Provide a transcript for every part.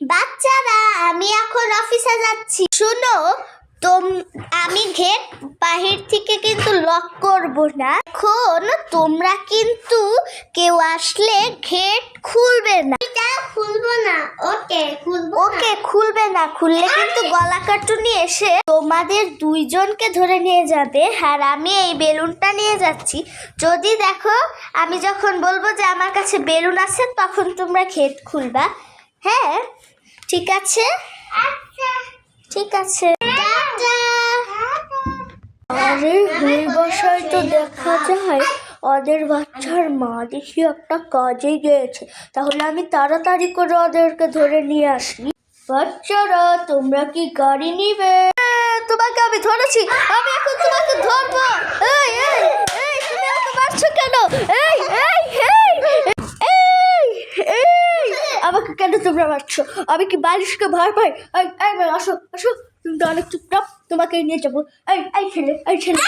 বাচ্চারা আমি এখন অফিসে যাচ্ছি। শুনো, আমি গেট বাহির থেকে কিন্তু লক করব না। এখন তোমরা কিন্তু কেউ আসলে গেট খুলবে না। খুলবো না। ওকে খুলবে না। খুললে কিন্তু গলা কাটুনি এসে তোমাদের দুইজনকে ধরে নিয়ে যাবে। আর আমি এই বেলুনটা নিয়ে যাচ্ছি। যদি দেখো আমি যখন বলবো যে আমার কাছে বেলুন আছে, তখন তোমরা গেট খুলবা। হ্যাঁ, ঠিক আছে? ঠিক আছে। আরে ওই বাসায় তো দেখা যায় ওদের বাচ্চার মা দেখি একটা কাজে গিয়েছে। তাহলে আমি তাড়াতাড়ি করে ওদেরকে ধরে নিয়ে আসি। বাচ্চারা, তোমরা কি গাড়ি নিবে? তোমাকে আমি ধরেছি, আমি এখন তোমাকে ধরবো। এই এই এই, তুমি আমাকে মারছো কেন? এই এই এই এই এই, আমাকে কেন তোমরা মারছো? আমি কি বালিশকে ভয় পাই? এই এই, আসো আসো, তুমি তো অনেক চুপচাপ, তোমাকে নিয়ে যাবো। এই এই ছেলে, এই ছেলে,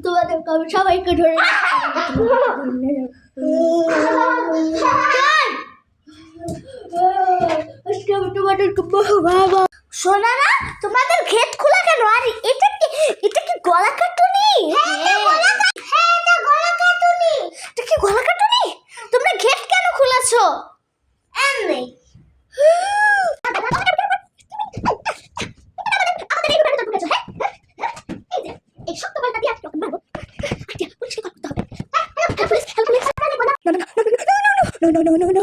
তোমাদের আমি সবাইকে ধরে শোনা না, তোমাদের গেট খোলা কেন? আর এটা কি গলা কাটুনি? এটা কি গলা কাটুনি? তোমরা গেট কেন খুলেছো? এমনি No.